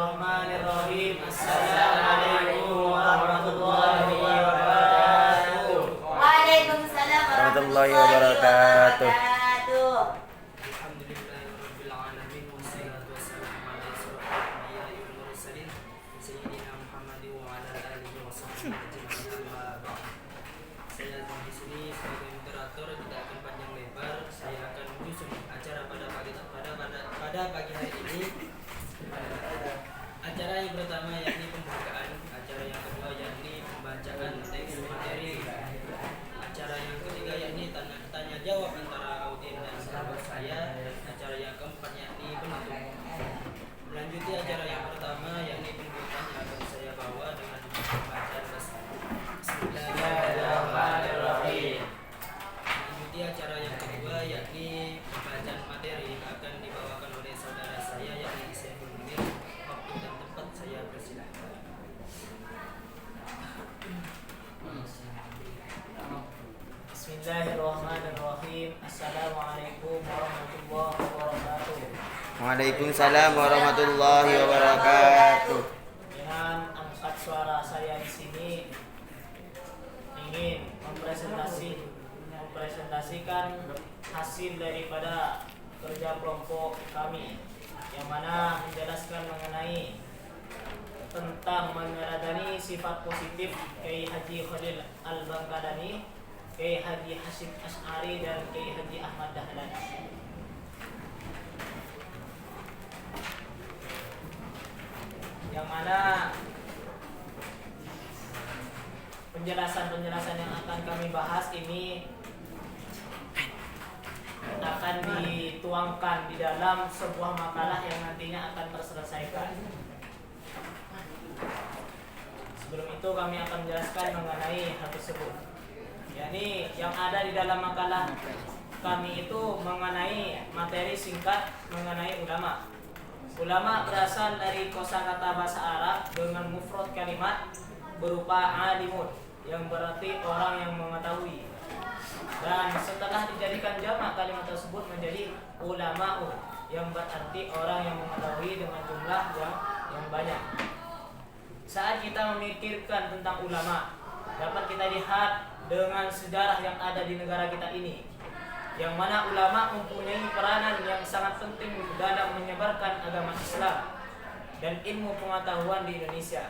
Bismillahirrahmanirrahim. Assalamualaikum warahmatullahi wabarakatuh. Waalaikumsalam warahmatullahi wabarakatuh. Alhamdulillahirabbil alamin wassalatu wassalamu ala asyrofil anbiya'i wal mursalin sayyidina Muhammadin wa ala alihi washabbihi ajma'in. Amma ba'd. Saya di sini sebagai moderator, tidak akan panjang lebar. Saya akan menyusun acara pada pagi hari ini. Acara yang pertama yakni pembukaan, acara yang kedua yakni pembacaan teks materi, acara yang ketiga yakni tanya jawab antara audien dan sahabat saya, dan acara yang keempat yakni penutup. Melanjuti acara yang pertama yakni pembukaan yang akan saya bawa dengan bacaan Bismillahirrahmanirrahim. Melanjuti acara yang kedua yakni pembacaan materi yang akan dibawakan oleh saudara saya yakni Saiful Munir. Waktu dan tempat saya persilahkan. Bismillahirrahmanirrahim. Assalamualaikum warahmatullahi wabarakatuh. Waalaikumsalam warahmatullahi wabarakatuh. Dengan angkat suara saya di sini ingin mempresentasikan hasil daripada kerja kelompok kami, yang mana menjelaskan mengenai tentang meneladani sifat positif Kiai Haji Khalil Al-Bangkalani, Kiai Haji Hasyim Asy'ari, dan Kiai Haji Ahmad Dahlan. Yang mana penjelasan yang akan kami bahas ini akan dituangkan di dalam sebuah makalah yang nantinya akan terselesaikan. Sebelum itu kami akan menjelaskan mengenai hal tersebut. Yakni yang ada di dalam makalah kami itu mengenai materi singkat mengenai ulama. Ulama berasal dari kosakata bahasa Arab dengan mufrad kalimat berupa alimun, yang berarti orang yang mengetahui. Dan setelah dijadikan jamak kalimat tersebut menjadi ulama'u, yang berarti orang yang mengetahui dengan jumlah yang banyak. Saat kita memikirkan tentang ulama, dapat kita lihat dengan sejarah yang ada di negara kita ini, yang mana ulama mempunyai peranan yang sangat penting dalam menyebarkan agama Islam dan ilmu pengetahuan di Indonesia.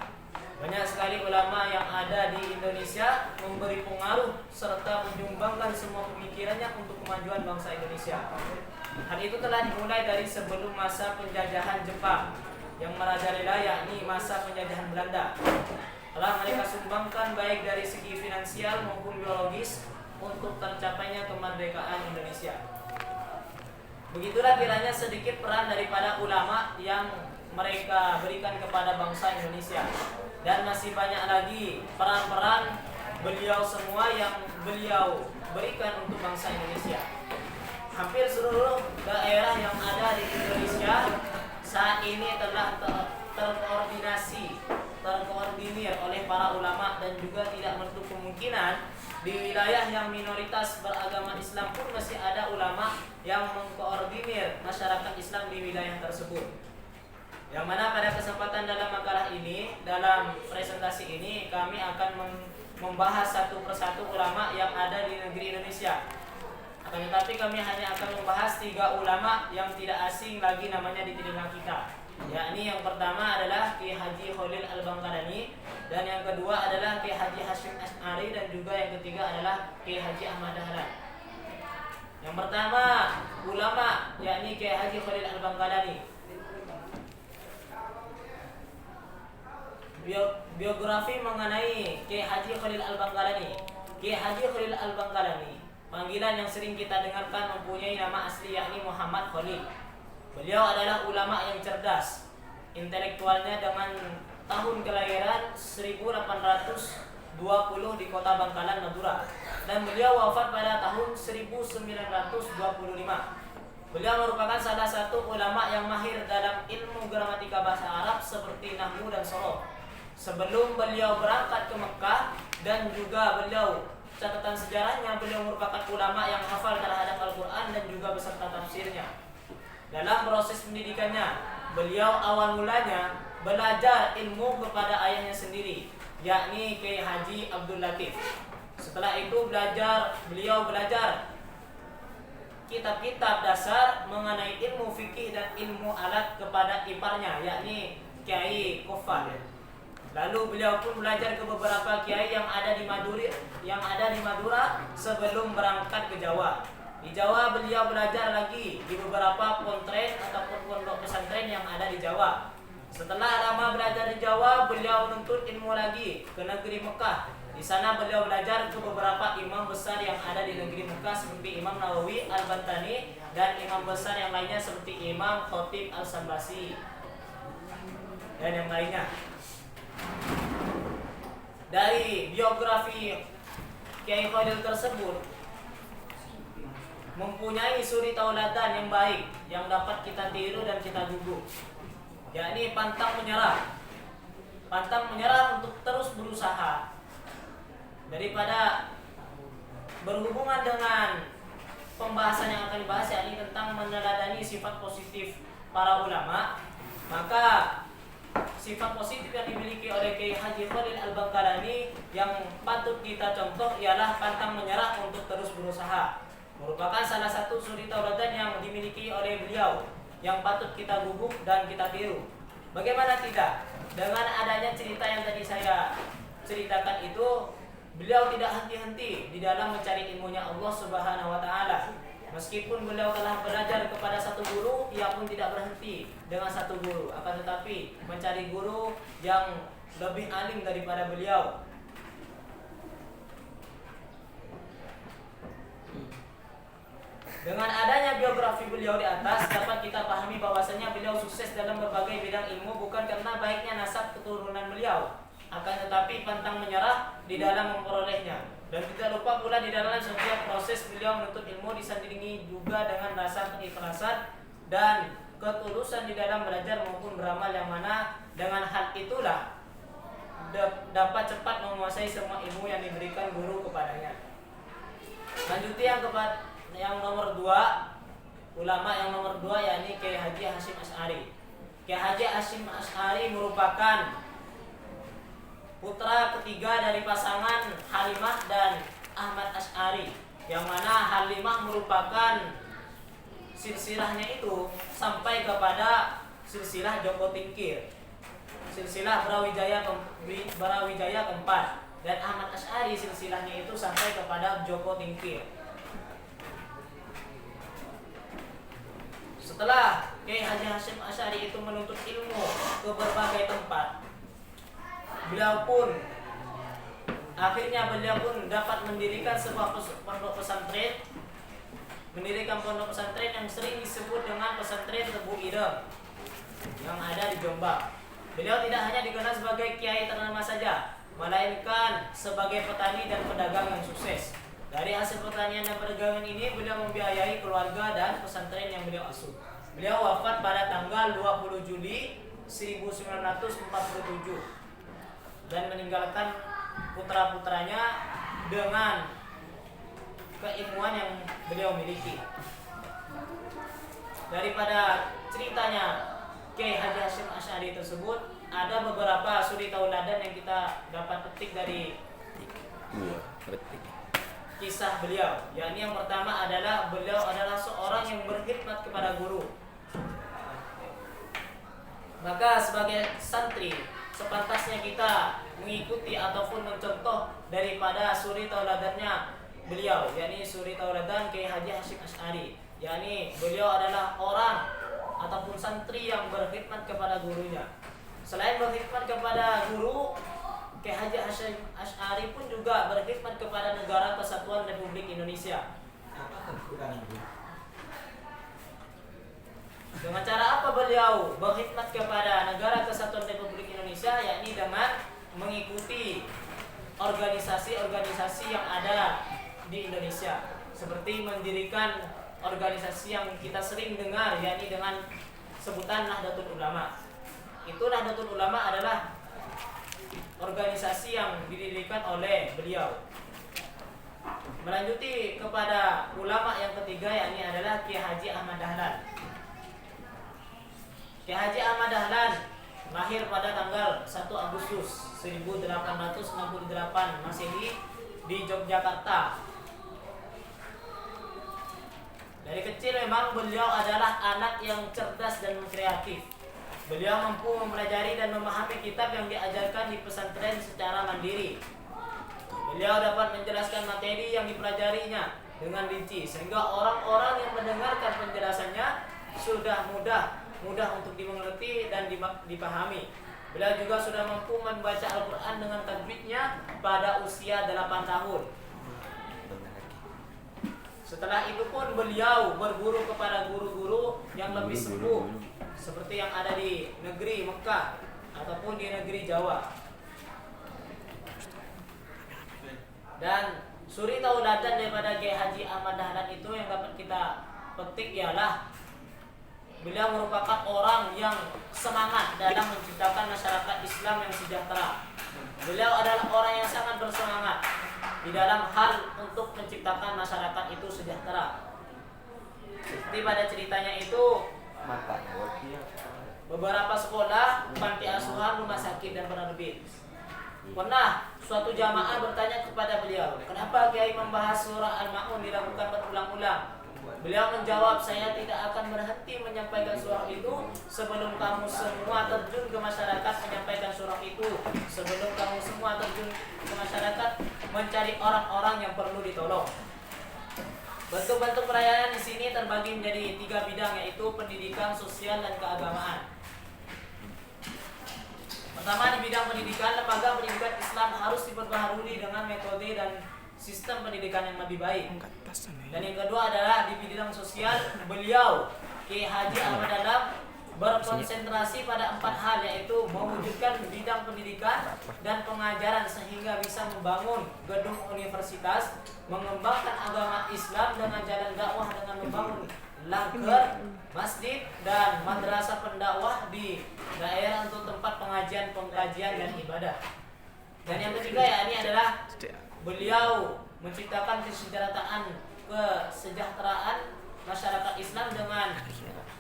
Banyak sekali ulama yang ada di Indonesia memberi pengaruh serta menyumbangkan semua pemikirannya untuk kemajuan bangsa Indonesia. Hal itu telah dimulai dari sebelum masa penjajahan Jepang yang merajalela, yakni masa penjajahan Belanda. Telah mereka sumbangkan baik dari segi finansial maupun biologis untuk tercapainya kemerdekaan Indonesia. Begitulah kiranya sedikit peran daripada ulama yang mereka berikan kepada bangsa Indonesia. Dan masih banyak lagi peran-peran beliau semua yang beliau berikan untuk bangsa Indonesia. Hampir seluruh daerah yang ada di Indonesia saat ini telah terkoordinir oleh para ulama, dan juga tidak menutup kemungkinan di wilayah yang minoritas beragama Islam pun masih ada ulama yang mengkoordinir masyarakat Islam di wilayah tersebut. Yang mana pada kesempatan dalam makalah ini, dalam presentasi ini, kami akan membahas satu persatu ulama yang ada di negeri Indonesia. Akan tetapi kami hanya akan membahas 3 ulama yang tidak asing lagi namanya di telinga kita. Yakni yang pertama adalah Kiai Haji Khalil Al-Bangkalani, dan yang kedua adalah Kiai Haji Hasyim Asy'ari, dan juga yang ketiga adalah Kiai Haji Ahmad Dahlan. Yang pertama ulama yakni Kiai Haji Khalil Al-Bangkalani. Biografi mengenai Kiai Haji Khalil Al-Bangkalani. Kiai Haji Khalil Al-Bangkalani, panggilan yang sering kita dengarkan, mempunyai nama asli yakni Muhammad Khalil. Beliau adalah ulama yang cerdas. Intelektualnya dengan tahun kelahiran 1820 di kota Bangkalan, Madura. Dan beliau wafat pada tahun 1925. Beliau merupakan salah satu ulama yang mahir dalam ilmu gramatika bahasa Arab seperti nahwu dan shoroh. Sebelum beliau berangkat ke Mekah, dan juga catatan sejarahnya, beliau merupakan ulama yang hafal terhadap Al-Quran dan juga beserta tafsirnya. Dalam proses pendidikannya, beliau awal mulanya belajar ilmu kepada ayahnya sendiri, yakni Kiai Haji Abdul Latif. Setelah itu beliau belajar kitab-kitab dasar mengenai ilmu fikih dan ilmu alat kepada iparnya, yakni Kiai Kofar. Lalu beliau pun belajar ke beberapa kiai yang ada di Madura sebelum berangkat ke Jawa. Di Jawa beliau belajar lagi di beberapa pontren ataupun pondok pesantren yang ada di Jawa. Setelah lama belajar di Jawa, beliau menuntut ilmu lagi ke negeri Mekah. Di sana beliau belajar ke beberapa imam besar yang ada di negeri Mekah seperti Imam Nawawi Al-Bantani dan imam besar yang lainnya seperti Imam Khatib Al-Sambasi dan yang lainnya. Dari biografi Kiai Fadil tersebut mempunyai suri tauladan yang baik yang dapat kita tiru dan kita gugu, yakni pantang menyerah untuk terus berusaha daripada berhubungan dengan pembahasan yang akan dibahas, yakni tentang meneladani sifat positif para ulama. Maka sifat positif yang dimiliki oleh Kiai Haji Khalil Al-Bangkalani yang patut kita contoh ialah pantang menyerah untuk terus berusaha. Merupakan salah satu suri tauladan yang dimiliki oleh beliau yang patut kita guguk dan kita tiru. Bagaimana tidak? Dengan adanya cerita yang tadi saya ceritakan itu, beliau tidak henti-henti di dalam mencari ilmunya Allah Subhanahu wa taala. Meskipun beliau telah belajar kepada satu guru, ia pun tidak berhenti dengan satu guru, akan tetapi mencari guru yang lebih alim daripada beliau. Dengan adanya biografi beliau di atas, dapat kita pahami bahwasanya beliau sukses dalam berbagai bidang ilmu bukan karena baiknya nasab keturunan beliau, akan tetapi pantang menyerah di dalam memperolehnya. Dan tidak lupa pula di dalam setiap proses beliau menuntut ilmu disandingi juga dengan rasa keikhlasan dan ketulusan di dalam belajar maupun beramal, yang mana dengan hal itulah dapat cepat menguasai semua ilmu yang diberikan guru kepadanya. Lanjutnya yang nomor 2, ulama yang nomor 2 yakni Kiai Haji Hasyim Asy'ari. Kiai Haji Hasyim Asy'ari merupakan putra ketiga dari pasangan Halimah dan Ahmad Asy'ari, yang mana Halimah merupakan silsilahnya itu sampai kepada silsilah Joko Tingkir, silsilah Brawijaya keempat, dan Ahmad Asy'ari silsilahnya itu sampai kepada Joko Tingkir. Setelah Kiai Haji Hasyim Asy'ari itu menuntut ilmu ke berbagai tempat, beliau pun dapat mendirikan sebuah pondok pesantren, yang sering disebut dengan pesantren Tebu Ireng yang ada di Jombang. Beliau tidak hanya dikenal sebagai kiai ternama saja, melainkan sebagai petani dan pedagang yang sukses. Dari hasil pertanian dan perdagangan ini, beliau membiayai keluarga dan pesantren yang beliau asuh. Beliau wafat pada tanggal 20 Juli 1947 dan meninggalkan putra-putranya dengan keilmuan yang beliau miliki. Daripada ceritanya Kiai Haji Hasyim Asy'ari tersebut, ada beberapa suri tauladan yang kita dapat petik dari kisah beliau. Yakni yang pertama adalah beliau adalah seorang yang berkhidmat kepada guru. Maka sebagai santri, sepantasnya kita mengikuti ataupun mencontoh daripada suri tauladannya beliau, yakni suri tauladan Kiai Haji Hasyim Asy'ari. Yakni beliau adalah orang ataupun santri yang berkhidmat kepada gurunya. Selain berkhidmat kepada guru, Kiai Haji Hasyim Asy'ari pun juga berkhidmat kepada Negara Kesatuan Republik Indonesia. Dengan cara apa beliau berkhidmat kepada Negara Kesatuan Republik Indonesia? Yakni dengan mengikuti organisasi-organisasi yang ada di Indonesia, seperti mendirikan organisasi yang kita sering dengar, yakni dengan sebutan Nahdlatul Ulama. Itu Nahdlatul Ulama adalah organisasi yang didirikan oleh beliau. Melanjuti kepada ulama yang ketiga, yakni adalah Kiai Haji Ahmad Dahlan. Kiai Haji Ahmad Dahlan lahir pada tanggal 1 Agustus 1868 Masehi di Yogyakarta. Dari kecil memang beliau adalah anak yang cerdas dan kreatif. Beliau mampu mempelajari dan memahami kitab yang diajarkan di pesantren secara mandiri. Beliau dapat menjelaskan materi yang dipelajarinya dengan rinci sehingga orang-orang yang mendengarkan penjelasannya sudah mudah untuk dimengerti dan dipahami. Beliau juga sudah mampu membaca Al-Quran dengan tajwidnya pada usia 8 tahun. Setelah itu pun beliau berguru kepada guru-guru yang lebih sepuh seperti yang ada di negeri Mekah ataupun di negeri Jawa. Dan suri tauladan daripada Kiai Haji Ahmad Dahlan itu yang dapat kita petik ialah beliau merupakan orang yang semangat dalam menciptakan masyarakat Islam yang sejahtera. Beliau adalah orang yang sangat bersemangat di dalam hal untuk menciptakan masyarakat itu sejahtera. Seperti pada ceritanya itu, beberapa sekolah, panti asuhan, rumah sakit dan penerbit. Pernah suatu jamaah bertanya kepada beliau, kenapa Kiai membahas surah Al-Ma'un dilakukan berulang-ulang? Beliau menjawab, saya tidak akan berhenti menyampaikan surah itu sebelum kamu semua terjun ke masyarakat menyampaikan surah itu, sebelum kamu semua terjun ke masyarakat mencari orang-orang yang perlu ditolong. Bentuk-bentuk pelayanan di sini terbagi menjadi 3 bidang, yaitu pendidikan, sosial, dan keagamaan. Pertama, di bidang pendidikan, lembaga pendidikan Islam harus diperbaharui dengan metode dan sistem pendidikan yang lebih baik. Dan yang kedua adalah di bidang sosial, beliau Kiai Haji Ahmad Dahlan berkonsentrasi pada 4 hal, yaitu mewujudkan bidang pendidikan dan pengajaran sehingga bisa membangun gedung universitas, mengembangkan agama Islam dengan jalan dakwah dengan membangun langgar, masjid, dan madrasah pendakwah di daerah untuk tempat pengajian, pengkajian, dan ibadah. Dan yang ketiga yakni adalah beliau menciptakan kesejahteraan masyarakat Islam dengan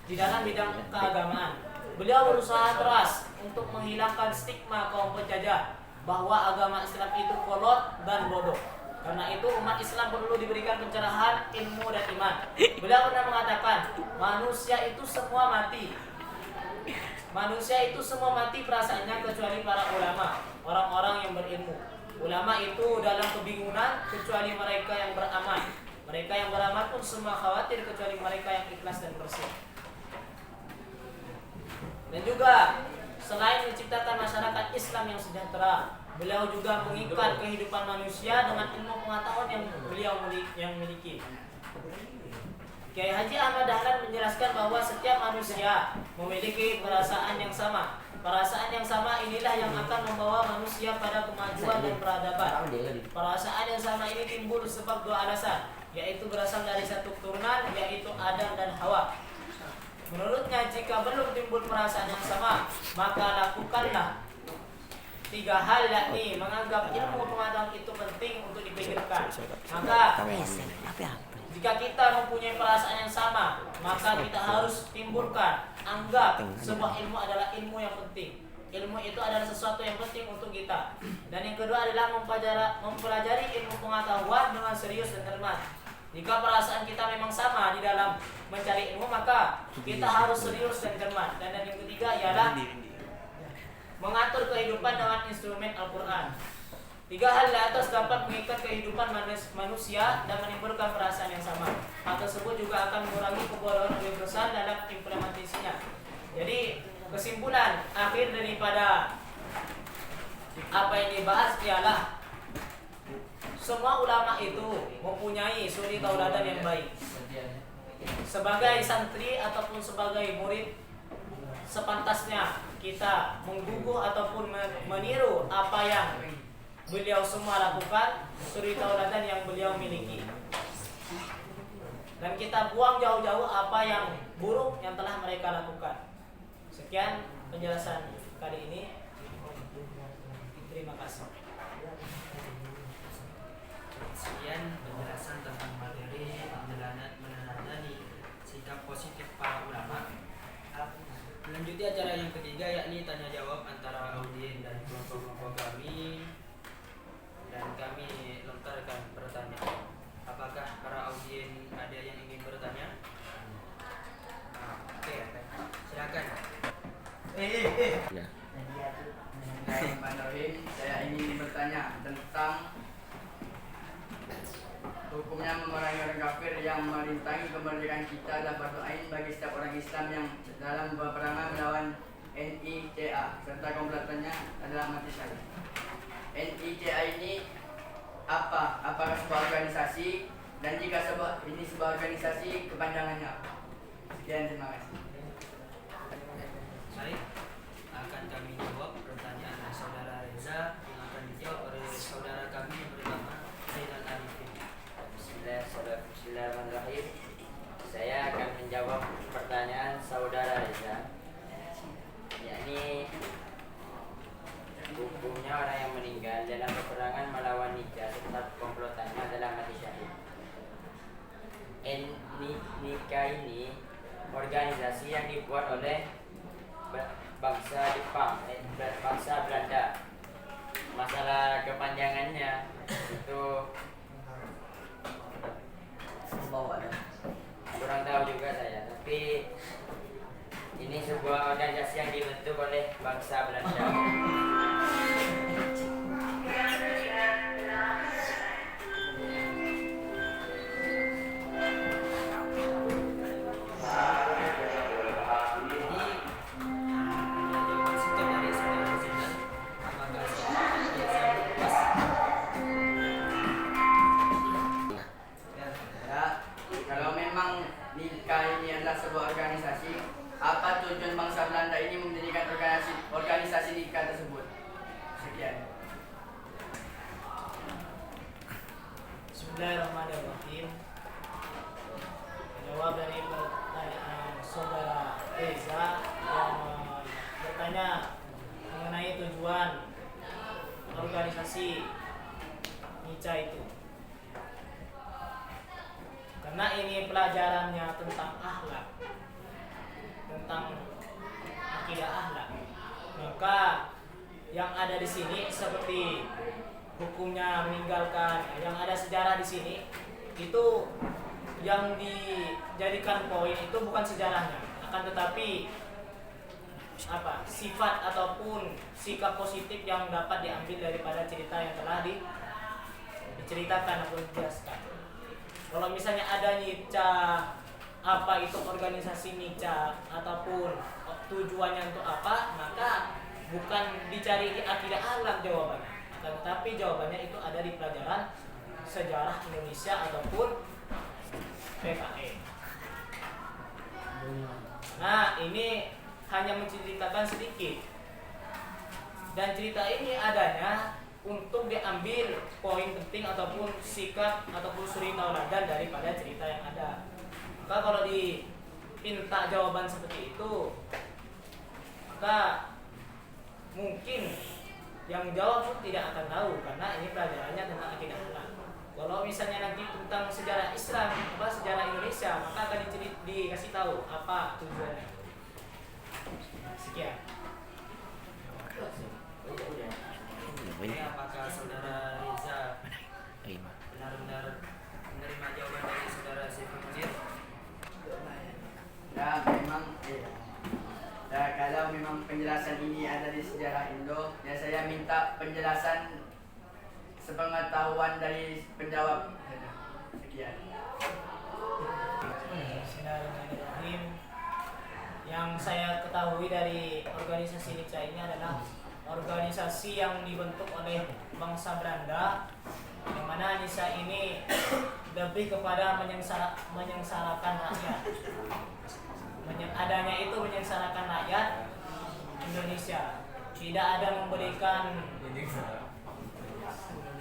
di dalam bidang keagamaan. Beliau berusaha keras untuk menghilangkan stigma kaum penjajah bahwa agama Islam itu kolot dan bodoh. Karena itu umat Islam perlu diberikan pencerahan ilmu dan iman. Beliau pernah mengatakan, manusia itu semua mati. Manusia itu semua mati perasaannya kecuali para ulama, orang-orang yang berilmu. Ulama itu dalam kebingungan kecuali mereka yang beramal. Mereka yang beramal pun semua khawatir kecuali mereka yang ikhlas dan bersih. Dan juga selain menciptakan masyarakat Islam yang sejahtera, beliau juga mengikat kehidupan manusia dengan ilmu pengetahuan yang beliau miliki. Kiai Haji Ahmad Dahlan menjelaskan bahwa setiap manusia memiliki perasaan yang sama. Perasaan yang sama inilah yang akan membawa manusia pada kemajuan dan peradaban. Perasaan yang sama ini timbul sebab 2 alasan, yaitu berasal dari satu keturunan, yaitu Adam dan Hawa. Menurutnya, jika belum timbul perasaan yang sama, maka lakukanlah 3 hal, yakni menganggap ilmu pengetahuan itu penting untuk dipikirkan. Maka jika kita mempunyai perasaan yang sama, maka kita harus timbulkan, anggap sebuah ilmu adalah ilmu yang penting. Ilmu itu adalah sesuatu yang penting untuk kita. Dan yang kedua adalah mempelajari ilmu pengetahuan dengan serius dan cermat. Jika perasaan kita memang sama di dalam mencari ilmu, maka kita harus serius dan cermat. Dan yang ketiga ialah mengatur kehidupan dengan instrumen Al-Quran. 3 hal di atas dapat mengikat kehidupan manusia dan menimbulkan perasaan yang sama. Hal tersebut juga akan mengurangi kebodohan universal dalam implementasinya. Jadi kesimpulan akhir daripada apa yang dibahas ialah semua ulama itu mempunyai suri tauladan yang baik. Sebagai santri ataupun sebagai murid, sepantasnya kita mengguguh ataupun meniru apa yang beliau semua lakukan, suri tauladan yang beliau miliki. Dan kita buang jauh-jauh apa yang buruk yang telah mereka lakukan. Sekian penjelasan kali ini. Terima kasih. Sekian penjelasan tentang materi meneladani sikap positif para ulama. Melanjuti acara yang ketiga yakni tanya jawab antara audien dan kelompok-kelompok kami, dan kami lontarkan pertanyaan. Apakah para audien ada yang ingin bertanya? Oke, silakan. Ya. Bismillahirrahmanirrahim. Saya ingin bertanya tentang hukumnya memerangi orang kafir yang merintangi kemerdekaan kita adalah fardu ain bagi setiap orang Islam yang dalam peperangan melawan NICA serta komplotannya adalah mati syahid. NICA ini apa? Apakah sebuah organisasi, dan jika ini sebuah organisasi kepanjangannya apa? Sekian, terima kasih. Baik, akan kami jawab pertanyaan saudara Reza yang akan dijawab oleh saudara kami yang pertama, Zainal Arifin. Bismillahirrahmanirrahim. Saya akan menjawab pertanyaan saudara Reza, yakni hukumnya orang yang meninggal dalam peperangan melawan NICA serta komplotannya adalah mati syahid. NICA ini organisasi yang dibuat oleh bangsa Jepang, bangsa Belanda. Masalah kepanjangannya itu kurang tahu juga saya, tapi ini sebuah organisasi yang dibentuk oleh bangsa Belanda. Kalau memang NICA ini adalah sebuah organisasi, apa tujuan bangsa Belanda ini mendirikan organisasi NICA tersebut? Sekian. Bismillahirrahmanirrahim. Jawab dari pertanyaan saudara Reza yang bertanya mengenai tujuan organisasi NICA itu. Karena ini pelajarannya tentang akhlak, tentang akidah akhlak, maka yang ada di sini seperti hukumnya meninggalkan, yang ada sejarah di sini itu yang dijadikan poin itu bukan sejarahnya, akan tetapi sifat ataupun sikap positif yang dapat diambil daripada cerita yang telah diceritakan ataupun dijelaskan. Kalau misalnya ada NICA, apa itu organisasi NICA ataupun tujuannya untuk apa, maka bukan dicari di akidah akhlak jawabannya, tetapi jawabannya itu ada di pelajaran sejarah Indonesia ataupun PKN. Nah, ini hanya menceritakan sedikit, dan cerita ini adanya untuk diambil poin penting ataupun sikap ataupun suri tauladan daripada cerita yang ada. Maka kalau diminta jawaban seperti itu, maka mungkin yang jawab pun tidak akan tahu, karena ini pelajarannya tentang akidah akhlak. Kalau misalnya nanti tentang sejarah Islam, sejarah Indonesia, maka akan dikasih tahu apa tujuannya. Sekian. Oke, apakah saudara Reza benar-benar menerima jawaban dari saudara Saiful Munir? Kalau memang penjelasan ini ada di sejarah Indo, ya saya minta penjelasan sepengetahuan dari penjawab. Sekian. Bismillahirrahmanirrahim. Yang saya ketahui dari organisasi NICA ini adalah organisasi yang dibentuk oleh bangsa Belanda, yang mana NICA ini lebih kepada menyengsarakan rakyat. Adanya itu menyengsarakan rakyat Indonesia, tidak ada memberikan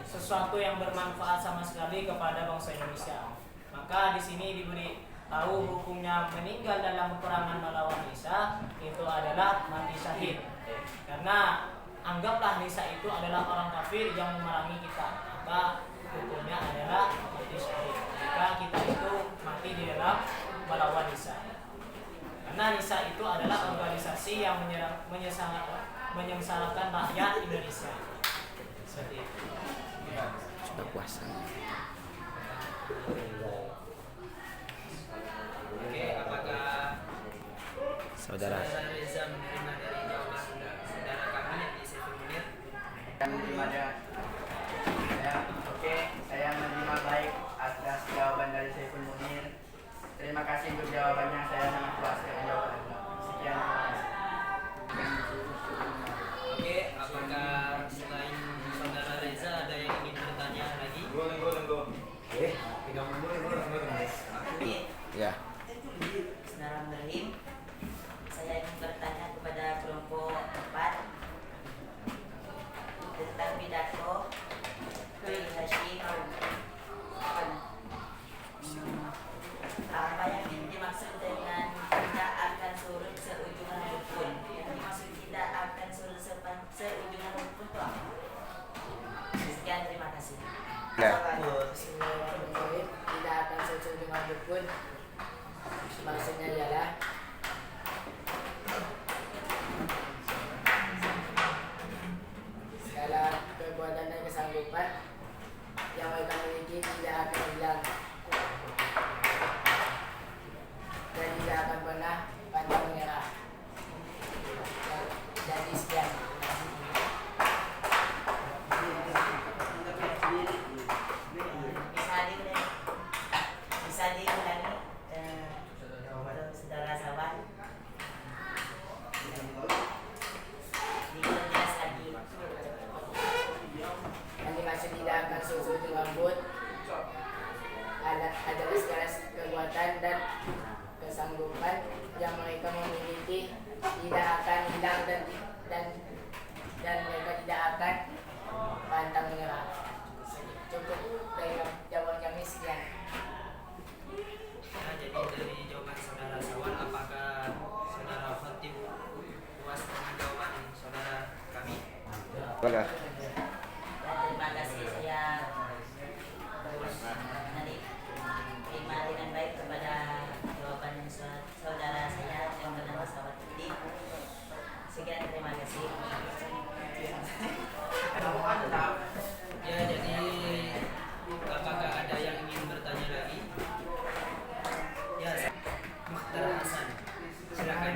sesuatu yang bermanfaat sama sekali kepada bangsa Indonesia. Maka di sini diberi tahu hukumnya meninggal dalam peperangan melawan NICA itu adalah mati syahid. Karena anggaplah NICA itu adalah orang kafir yang memerangi kita, maka hukumnya adalah mati syahid jika kita itu mati di dalam melawan NICA. Karena NISA itu adalah organisasi yang menyengsarakan rakyat Indonesia. Seperti itu. Sudah puasa. Oke, apakah Saudara. Reza menerima dari jawaban saudara kami yang di Saiful Munir? Saya menerima saya menerima baik atas jawaban dari Saiful Munir. Terima kasih untuk jawabannya, saya sangat puas dengan jawabannya. Sekian, terima kasih. Oke, apakah selain saudara Reza ada yang ingin bertanya lagi? Ya. Bismillahirrahmanirrahim. Saya ingin bertanya kepada kelompok 4 tentang pidato Kiai Hasyim. Apa yang dimaksud dengan tidak akan surut seujungan rukun? Yang dimaksud tidak akan surut seujungan rukun itu apa? Sekian, terima kasih. Ya. Bismillahirrahmanirrahim. Tidak akan sesuai dengan rukun. Maksudnya ialah segala perbuatan dan kesanggupan yang mereka miliki tidak akan hilang dan tidak akan pernah pantang menyerah. Jadi sekian. Bisa diulangi saudara Sawan. Diperjelas lagi. Yang dimaksud tidak akan sesuai dengan rambut adalah segala kekuatan dan kesanggupan yang mereka memiliki tidak akan hilang dan mereka tidak akan pantang menyerah. Cukup dari jawaban kami, sekian. Nah, jadi dari jawaban saudara Sawan, apakah saudara Khatib puas dengan jawaban saudara kami? Boleh. Dan terima kasih, saya terus nanti terima dengan baik kepada jawaban saudara saya yang bernama Sahabat Budi. Sekian, terima kasih. Ya, jadi apakah ada yang ingin bertanya lagi? Ya, Mukhtar Hasan, silakan.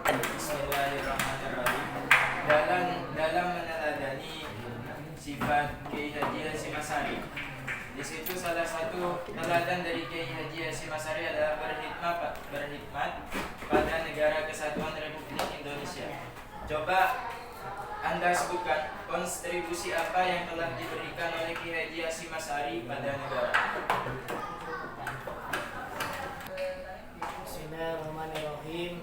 Bismillahirrahmanirrahim. Dalam meneladani sifat Kiai Haji Hasyim Asy'ari, di situ salah satu teladan dari Kiai Haji Hasyim Asy'ari adalah berkhidmat pada negara kesatuan Republik Indonesia. Coba Anda sebutkan kontribusi apa yang telah diberikan oleh Kiai Haji Hasyim Asy'ari pada negara. Bismillahirrahmanirrahim.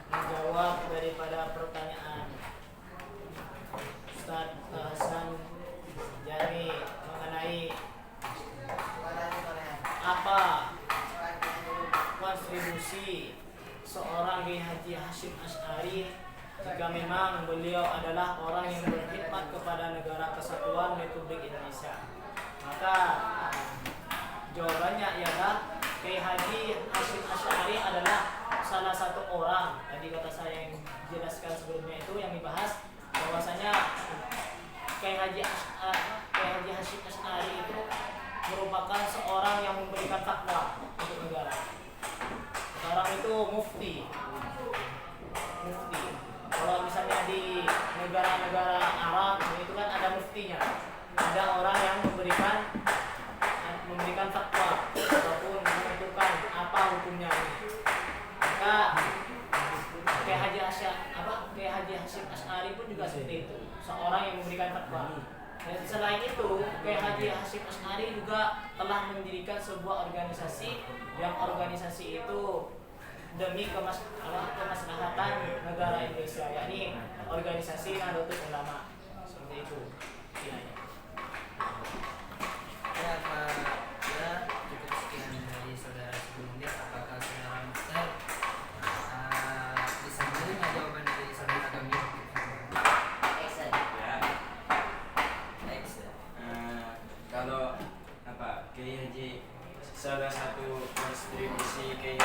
Menjawab daripada pertanyaan Ustaz Hasan Jami mengenai apa kontribusi seorang Kiai Haji Hasyim Asy'ari jika memang beliau adalah orang yang berkhidmat kepada negara kesatuan Republik Indonesia. Maka jawabannya ialah Kiai Haji Hasyim Asy'ari adalah salah satu orang. Tadi kata saya yang jelaskan sebelumnya itu yang dibahas bahwasanya Kiai Haji Hasyim Asy'ari itu merupakan seorang yang memberikan fatwa untuk negara. Sekarang itu mufti. Kalau misalnya di negara-negara Arab itu kan ada muftinya. Ada orang yang memberikan fatwa ataupun menentukan apa hukumnya ini. Maka Kiai Haji Hasyim Asy'ari pun juga seperti itu, seorang yang memberikan fatwa. Dan selain itu, Kiai Haji Hasyim Asy'ari juga telah mendirikan sebuah organisasi yang organisasi itu demi kemaslahatan negara Indonesia, yakni organisasi Nahdlatul Ulama. Seperti itu. Ya, Pak. Ya, cukup sekian dari saudara sebelumnya. Apakah saudara Mukhtar bisa menerima jawaban dari saudara kami? Kalau Kiai Haji, salah satu kontribusi Kiai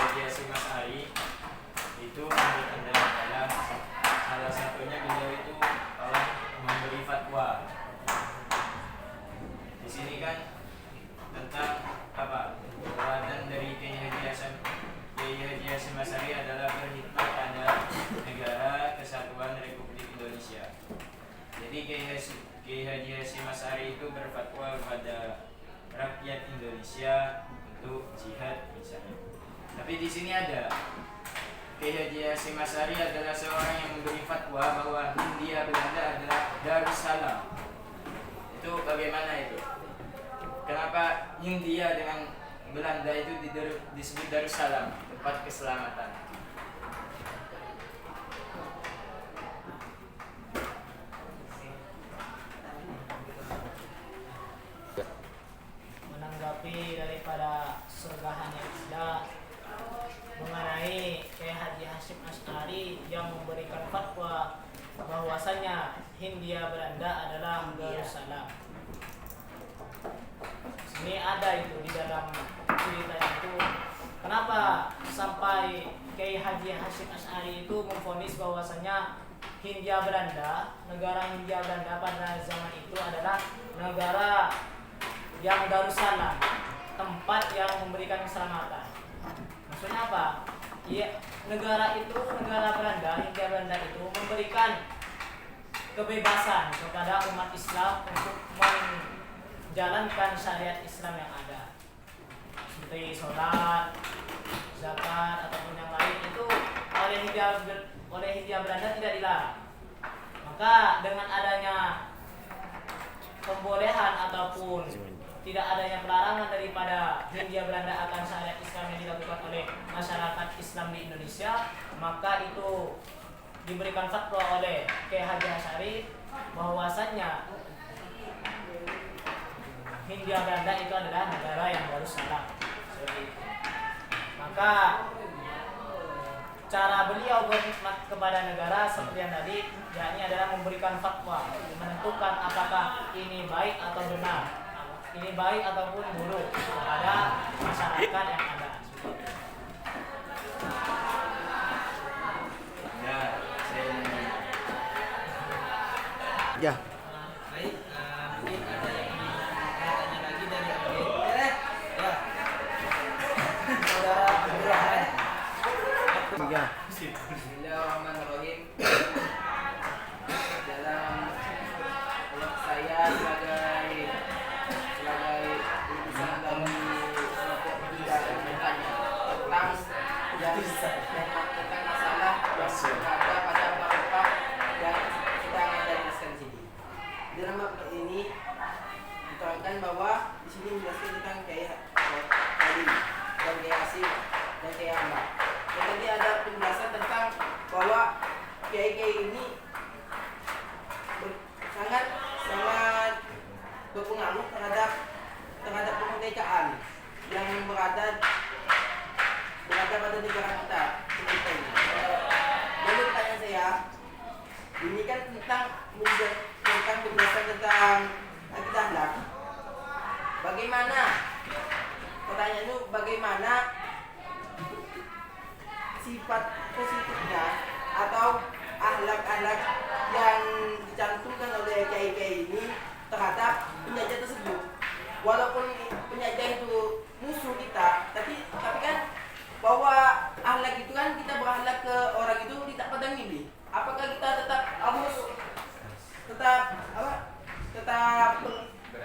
rakyat Indonesia untuk jihad misalnya. Tapi di sini ada Kiai Haji Hasyim Asy'ari adalah seorang yang memberi fatwa bahwa Hindia Belanda adalah Darussalam. Itu bagaimana itu? Kenapa Hindia dengan Belanda itu disebut Darussalam, tempat keselamatan? Menanggapi daripada surgahannya Islam mengenai Kiai Haji Hasyim Asy'ari yang memberikan fatwa bahwasanya Hindia Belanda adalah Darussalam. Ini ada itu di dalam cerita itu. Kenapa sampai Kiai Haji Hasyim Asy'ari itu memvonis bahwasanya Hindia Belanda, negara Hindia Belanda pada zaman itu adalah negara yang Darussalam, tempat yang memberikan keselamatan. Maksudnya apa? Ya, negara Belanda, Hindia Belanda itu memberikan kebebasan kepada umat Islam untuk menjalankan syariat Islam yang ada, seperti sholat, zakat ataupun yang lain itu oleh Hindia Belanda tidak dilarang. Maka dengan adanya pembolehan ataupun tidak adanya pelarangan daripada Hindia Belanda akan syariat Islam yang dilakukan oleh masyarakat Islam di Indonesia, maka itu diberikan fatwa oleh Kiai Haji Asy'ari bahwasannya Hindia Belanda itu adalah negara yang Darussalam. Maka cara beliau berkhidmat kepada negara seperti yang tadi, yakni adalah memberikan fatwa, menentukan apakah ini baik atau benar, ini baik ataupun buruk kepada masyarakat yang ada. Ya, saya ingin Ya. Baik, mungkin ada yang ingin bertanya lagi dari Audien. Ya. Saudara Abdurrahman. Ya. Bismillahirrahmanirrahim. Dalam saya sebagai lulusan dari kelompok tiga bertanya tentang masalah yang ada pada bab yang sedang ada di sini. Dalam bab ini diterangkan bahwa di sini menjelaskan tentang Kiai Haji dan Kiai Hasyim dan Kiai Ahmad. Dan tadi ada penjelasan tentang bahwa kiai-kiai ini sangat berpengaruh terhadap kemerdekaan yang berada pada negara kita ini. Lalu pertanyaan saya, ini kan tentang penjelasan tentang akidah akhlak. Bagaimana? Pertanyaan itu bagaimana sifat positifnya atau akhlak-akhlak yang dicantumkan oleh kiai-kiai ini terhadap penjajah tersebut. Walaupun penjajah itu musuh kita, tapi kan bahwa akhlak itu kan kita berakhlak ke orang itu tidak pandang milih. Apakah kita tetap harus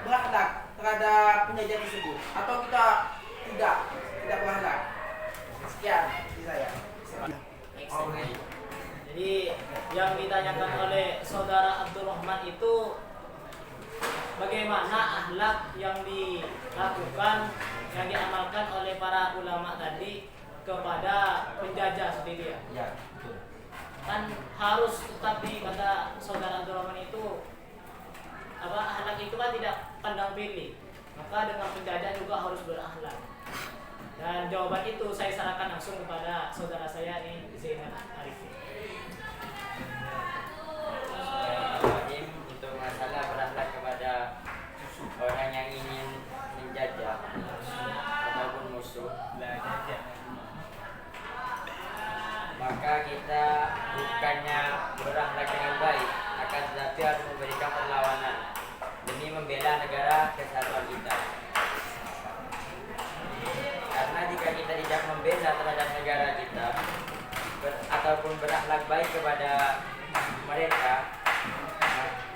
berakhlak terhadap penjajah tersebut atau kita tidak berakhlak? Sekian dari saya. Jadi yang ditanyakan oleh saudara Abdurrahman itu bagaimana akhlak yang dilakukan, yang diamalkan oleh para ulama tadi kepada penjajah seperti itu ya? Ya, betul. Kan harus tetapi kata saudara Abdurrahman itu akhlak itu kan tidak pandang pilih, maka dengan penjajah juga harus berakhlak. Dan jawaban itu saya serahkan langsung kepada saudara saya ini Zainal Arifin. Untuk masalah berakhlak kepada orang yang ingin menjajah ataupun musuh, maka kita bukannya berakhlak dengan baik, akan tetapi harus memberikan perlawanan demi membela negara kesatuan kita. Karena jika kita tidak membela terhadap negara kita ataupun berakhlak baik kepada mereka,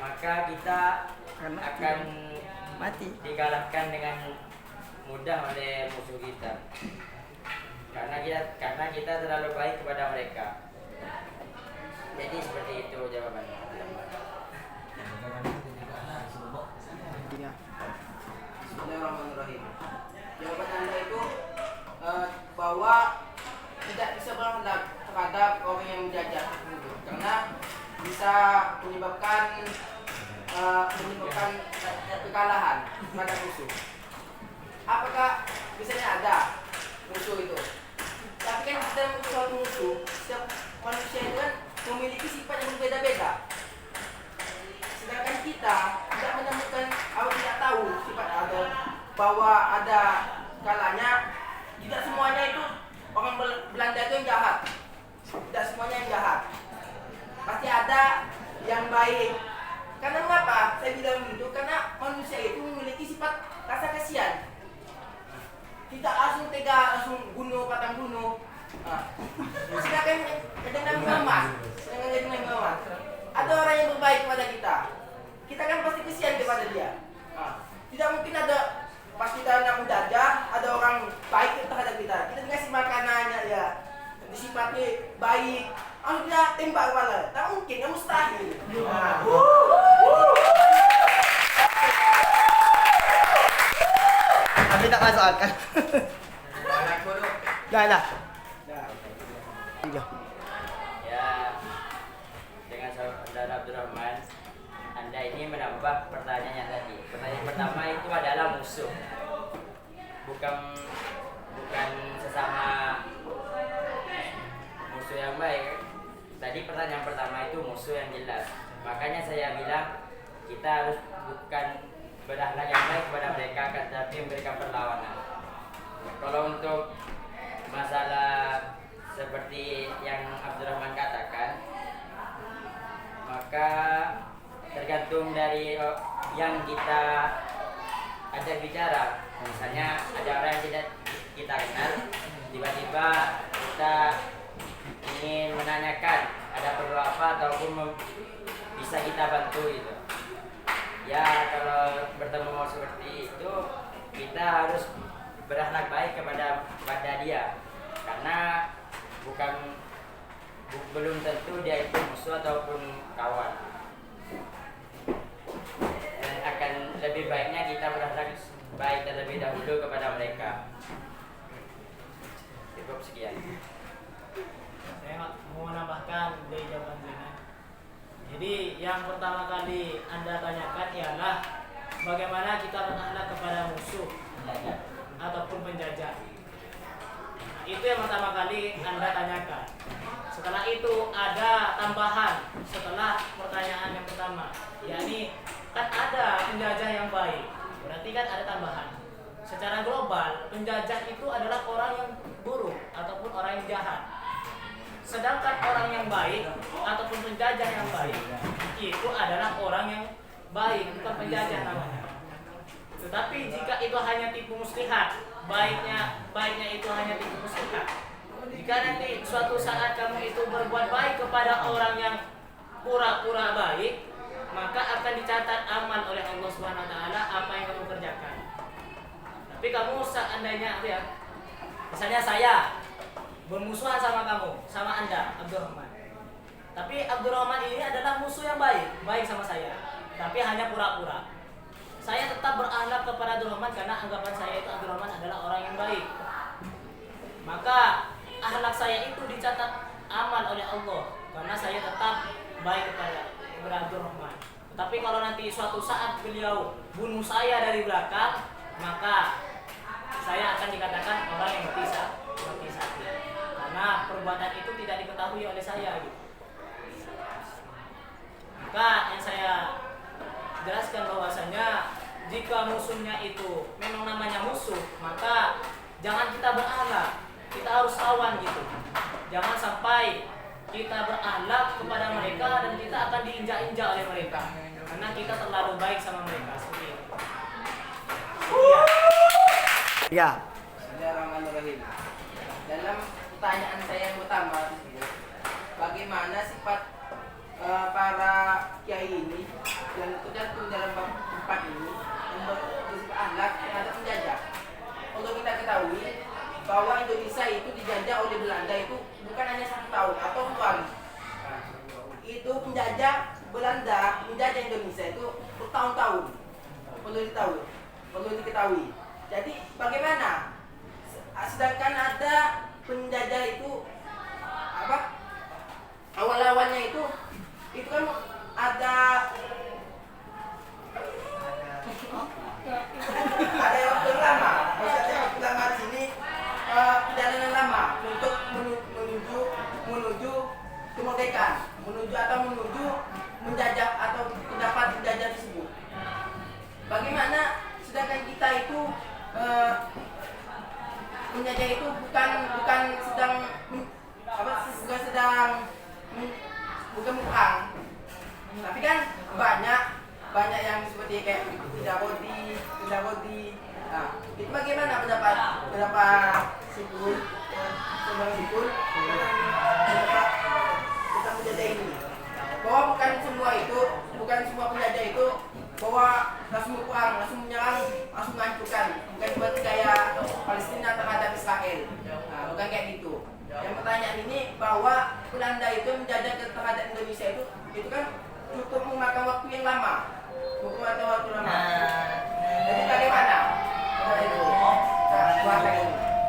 maka kita akan mati dikalahkan dengan mudah oleh musuh kita. Karena kita terlalu baik kepada mereka. Jadi seperti itu jawabannya. Bismillahirrahmanirrahim. Jawaban Anda itu bahwa tidak bisa berakhlak terhadap orang yang menjajah karena bisa menyebabkan kekalahan terhadap musuh. Apakah misalnya ada musuh itu? Tapi kan kita suatu musuh, setiap manusia itu kan memiliki sifat yang berbeda-beda. Sedangkan kita tidak menemukan atau tidak tahu sifat ada bahwa ada kalanya tidak semuanya itu orang Belanda itu yang jahat. Tidak semuanya yang jahat. Pasti ada yang baik. Karena mengapa saya bilang begitu? Karena manusia itu memiliki sifat rasa kasihan. Tidak langsung tega, langsung bunuh, patang bunuh. Silakan dengan Muhammad. Ada orang yang berbaik kepada kita. Kita kan pasti kasihan kepada dia. Tidak mungkin ada pas kita nak menjajah, ada orang baik terhadap kita. Kita dikasih makanannya ya, sifatnya baik. Lalu dia tembak kepala. Tak mungkin, tak mustahil. Tapi tak masuk akal. Dah. Tiga. Ya, dengan saudara Abdurrahman, Anda ini menambah pertanyaannya tadi. Pertanyaan pertama itu adalah musuh, bukan sesama musuh yang baik. Tadi pertanyaan pertama itu musuh yang jelas. Makanya saya bilang kita harus bukan berakhlak yang baik kepada mereka, tetapi memberikan perlawanan. Kalau untuk masalah seperti yang Abdurrahman katakan, maka tergantung dari yang kita ajak bicara. Misalnya ada orang yang tidak kita kenal, tiba-tiba kita ingin menanyakan ada perlu apa ataupun bisa kita bantu gitu. Ya kalau bertemu seperti itu kita harus berakhlak baik kepada dia, karena belum tentu dia itu musuh ataupun kawan. Akan lebih baiknya kita berakhlak baik terlebih dahulu kepada mereka. Cukup sekian. Saya mau menambahkan dari jawaban Zena. Jadi yang pertama kali Anda tanyakan ialah bagaimana kita berakhlak kepada musuh ataupun penjajah. Itu yang pertama kali Anda tanyakan. Setelah itu ada tambahan setelah pertanyaan yang pertama, yakni kan ada penjajah yang baik, berarti kan ada tambahan. Secara global penjajah itu adalah orang yang buruk ataupun orang yang jahat. Sedangkan orang yang baik ataupun penjajah yang baik itu adalah orang yang baik, bukan penjajah namanya. Tetapi jika itu hanya tipu muslihat, baiknya itu hanya tipu muslihat. Jika nanti suatu saat kamu itu berbuat baik kepada orang yang pura-pura baik, maka akan dicatat amal oleh Allah Subhanahu wa taala apa yang kamu kerjakan. Tapi kamu seandainya ya, misalnya saya bermusuhan sama kamu, sama Anda, Abdurrahman. Tapi Abdurrahman ini adalah musuh yang baik sama saya, tapi hanya pura-pura. Saya tetap berakhlak kepada Abdurrahman karena anggapan saya itu Abdurrahman adalah orang yang baik. Maka akhlak saya itu dicatat amal oleh Allah karena saya tetap baik kepada Abdurrahman. Tapi kalau nanti suatu saat beliau bunuh saya dari belakang, maka saya akan dikatakan orang yang mati sakit. Karena perbuatan itu tidak diketahui oleh saya gitu. Maka yang saya jelaskan bahwasanya jika musuhnya itu memang namanya musuh, maka jangan kita berakhlak, kita harus lawan gitu. Jangan sampai kita berakhlak kepada mereka dan kita akan diinjak-injak oleh mereka karena kita terlalu baik sama mereka. Seperti itu. Ya. Bismillahirrahmanirrahim. Dalam pertanyaan saya yang pertama, bagaimana sifat para kiai ini yang tercantum dalam bab 4 ini yang bersifat akhlak terhadap penjajah. untuk kita ketahui bahwa Indonesia itu dijajah oleh Belanda itu bukan hanya 1 tahun atau 2 hari. Itu penjajah Belanda menjajah Indonesia itu bertahun-tahun. Perlu diketahui. Jadi bagaimana? Sedangkan ada penjajah itu awal-awalnya itu kan ada waktu lama, maksudnya waktu lama di sini perjalanan lama untuk menuju kemerdekaan, menuju menjajah atau pendapat penjajah tersebut. Bagaimana sedangkan kita itu menjajah itu bukan perang, tapi kan banyak yang seperti kayak tidak roti. Nah, itu bagaimana pendapat Sipul tentang penjajah ini? Bahwa bukan semua penjajah itu bahwa langsung berperang, langsung menyerang, langsung menghancurkan, bukan seperti kayak Palestina terhadap Israel. Nah, bukan kayak gitu. Yang pertanyaan ini bahwa Belanda itu menjajah terhadap Indonesia itu kan cukup memakan waktu yang lama.